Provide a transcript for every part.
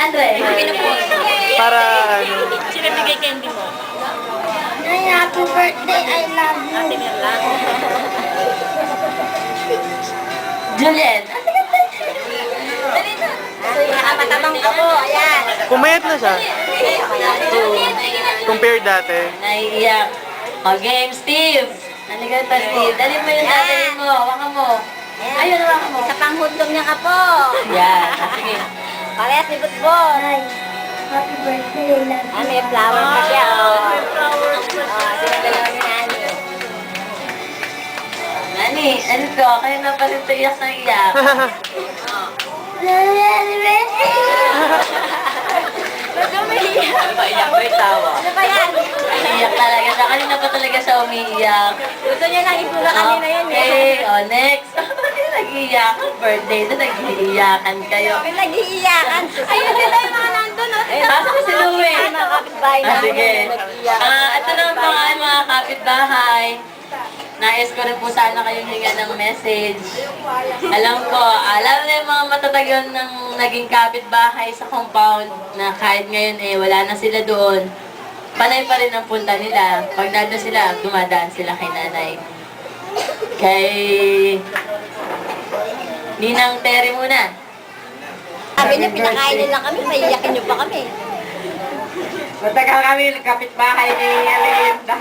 Andre, Para ano. Sino bigay candy mo? Ay, happy birthday, I love you. Ate Mirla. Juliet. Nakamatabang ka po, ayan. Pumayat na siya. Compare dati. Naiiyak. O, game, Steve. Halika pa, Steve. Dali mo yung dadalhin mo. Hawakan mo. Ayun, hawakan mo. Sa panghudlong niya ka po. Yan. Sige. Parehas ni Butbol. Happy birthday, I love Ah, may flower pa siya, oh. Sila dalawa ni Nani. Nani, ano to? Kayo na pala ito iyak na iyak. Ba't umiiyak? Ano ba, iyak ba yung tawa? Ano ba yan? Iyak talaga siya. Kanina pa talaga siya umiiyak. Gusto niya lang ibura kanina yan, eh. Okay, o next. Nag-iiyak. Birthday na nag-iiyakan kayo. Pinag-iiyakan. Ayun sila yung mga nandun, oh. Ay, basta ko si Louie. Mga kapitbahay Ah, namin, sige. nag-iiyakan. Ito naman po nga mga kapitbahay. Nais ko rin po sana kayong hinga ng message. Alam na yung mga matatagal ng naging kapitbahay sa compound na kahit ngayon wala na sila doon. Panay pa rin ang punta nila. Pag nandun sila, dumadaan sila kay nanay. Kay Ninang Terry muna. Sabi niya, pinakain nila kami, maiyakin niyo pa kami. Matagal kami kapitbahay ni Alinda.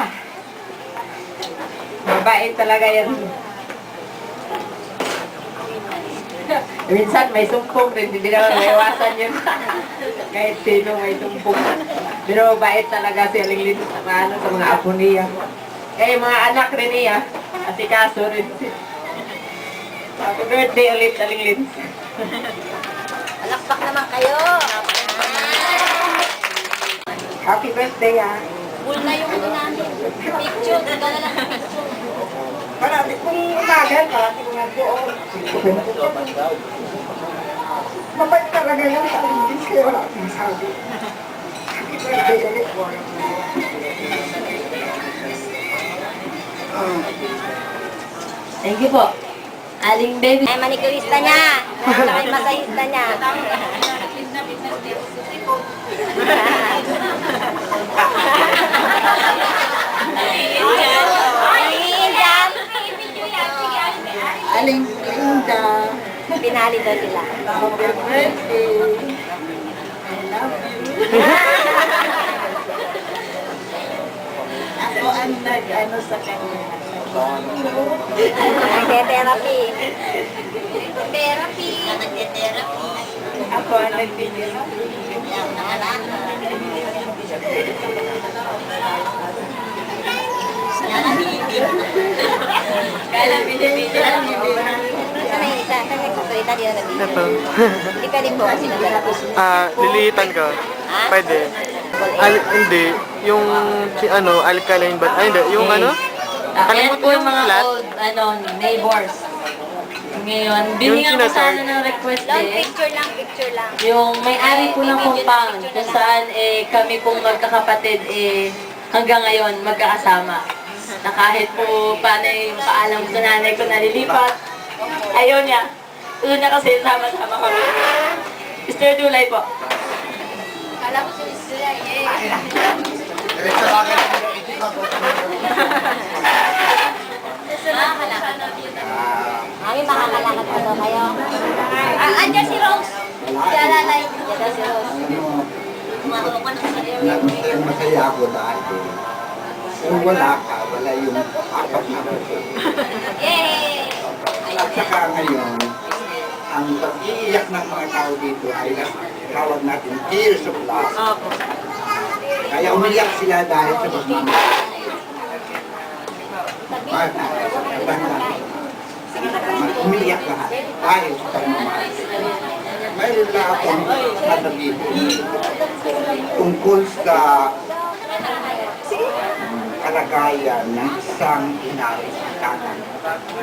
Mabait talaga yan. Minsan may sumpong rin, hindi naman maiwasan yun. Kahit sino may sumpong. Pero mabait talaga si Alinda sa mga apo niya. Eh, mga anak rin niya. Kasi kaso rin. Happy birthday ulit, Alinda. Alakpak naman kayo. Happy birthday, ah. Full na yung ano namin. Picture, dala lang ng picture. Parati kong umagal, parati kong nagdoon. Mabait talaga yun sa Alinda. Kaya wala akong sabi. Happy birthday ulit. Thank you po. Aling baby. Ay, manikurista niya. Saka yung masahista niya. Hingin dyan. Aling Linda. Pinali daw sila. Happy birthday. I love you. Ako ang nag-ano sa kanya. Nagte-therapy. Therapy. Nagte-therapy. Ako ang nagbibigay. Kala binibili ang Sana yung isa. Sana yung kukurita di na nabili. Ito. Hindi pwede po kasi naglalaro. Lilitan ka. Pwede. Hindi. Yung, alkaline ba? Ay, hindi. Yung ano? Ayan Kalimut po mo yung yung mga flat? old, neighbors. Ngayon, binigyan ko sana ng request Long picture lang, picture lang. yung may-ari po ng compound, kung saan kami pong magkakapatid hanggang ngayon magkakasama. Na kahit po paano yung paalam sa nanay ko nalilipat, ayaw niya. Una kasi sama-sama kami. Mr. Dulay po. Kala ko si Sila, eh. Mami, makakalakad pa daw kayo. Andiyan si Rose. Si Alalay. Andiyan daw si Rose. Marukan sa iyo. Masaya ako dahil kung wala ka, wala yung apat na puso. Yay! At saka ngayon, ang pag-iiyak ng mga tao dito ay tawag natin tears of love. Kaya umiyak sila dahil sa pagmamahal. Umiyak lahat dahil sa pagmamahal. Mayroon na akong sasabihin tungkol sa kalagayan ng isang inarestanan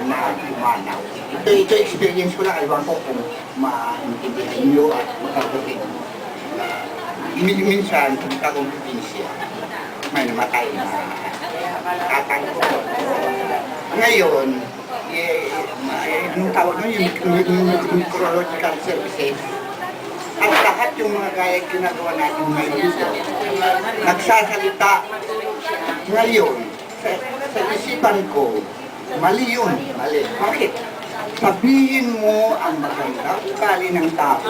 na umanaw. Ito experience ko lang, ewan ko kung maintindihan nyo at makakasin. Minsan, kung kakumpinsya, may namatay na tatay ko. Ngayon, anong tawag nun? Yung meteorological services. At lahat lahat yung mga gaya ginagawa natin ngayon, nagsasalita ngayon, sa isipan ko, mali yun, mali. Bakit? Sabihin mo ang maganda ugali ng tao.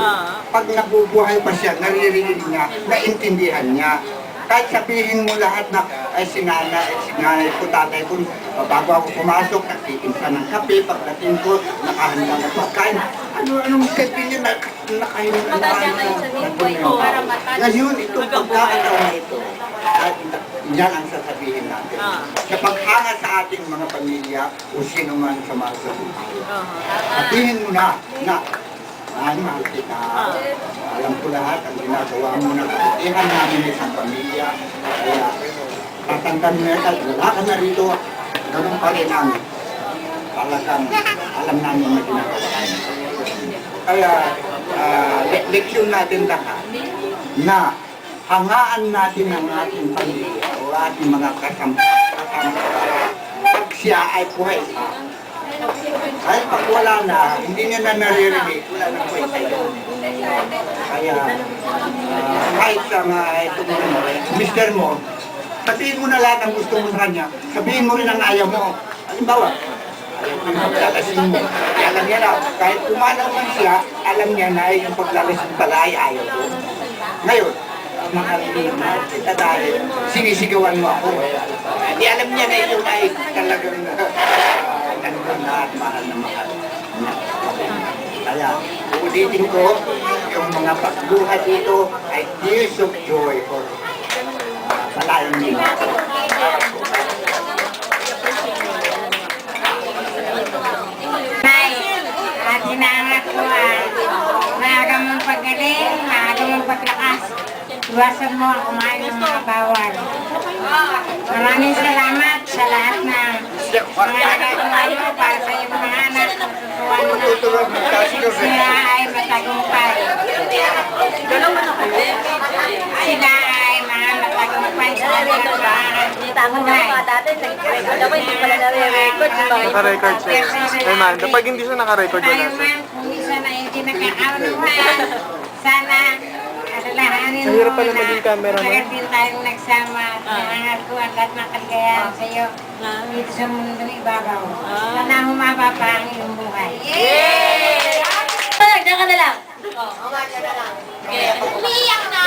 Pag nabubuhay pa siya, naririnig niya, naintindihan niya. Kahit sabihin mo lahat na ay sinanay ko, tatay ko, bago ako pumasok, nagtitinta ng kape, pagdating ko, nakahanda ng pagkain. Anong sabihin niya, nakahinda na ngayon, itong pagkakataon na ito, at yan ang sasabihin natin. Sa paghanga sa ating mga pamilya o sino man sa mga sabihin. Sabihin mo na, mahal kita. Alam ko lahat ang ginagawa mo na kabutihan namin isang pamilya. Kaya tatandaan mo na, wala ka na rito. Ganun pa rin ang talagang alam namin na ginagawa. Kaya leksyon natin lahat na hangaan natin ang ating pamilya o ating mga kasama pag siya ay buhay pa. Kahit pag wala na, hindi niya na naririnig, wala na buhay sa'yo. Kaya kahit sa itong mister mo, sabihin mo na lahat ang gusto mo sa kanya, sabihin mo rin ang ayaw mo. Halimbawa, ayaw mo yung paglalasin mo. Alam niya na, kahit kumanaw man siya, alam niya na yung paglalasin pala ay ayaw mo. Ngayon, makalimutan kita dahil sinisigawan mo ako. Di alam niya na yun ay talagang nandun na at mahal na mahal. Kaya, ulitin ko, yung mga pagbuha dito ay tears of joy for palayang nila. At hinangat ko maaga mong paggaling, maaga mong paglakas. Iwasan mo ang kumain ng mga bawal. Maraming salamat sa lahat ng mga nagagawa nyo para sa iyong mga anak. Natutuwa na sila ay matagumpay. Sila ay mga matagumpay sa kanilang buhay. Naka-record siya. Ay man, kapag hindi siya naka-record, wala Tayo siya. man, kung isa na hindi nakakaunuhan, sana alalahanin Ang hirap pala maging camera, no? Matagal din tayong nagsama. Nangangal ko ang lahat ng kaligayahan sa iyo dito sa mundong ibabaw. Sana humaba pa ang iyong buhay. Diyan ka na lang. Umiiyak na!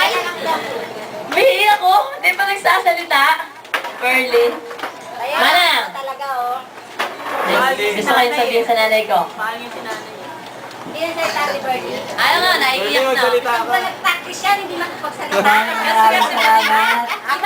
Umihi ako, hindi pa nagsasalita. Pearly. Manang! Talaga oh. Gusto ko yung sabihin sa nanay ko. Hindi yan sa Tali Birdie. Ano nga, naiiyak na. Pag nag-practice yan, hindi makapagsalita. Maraming salamat. Ako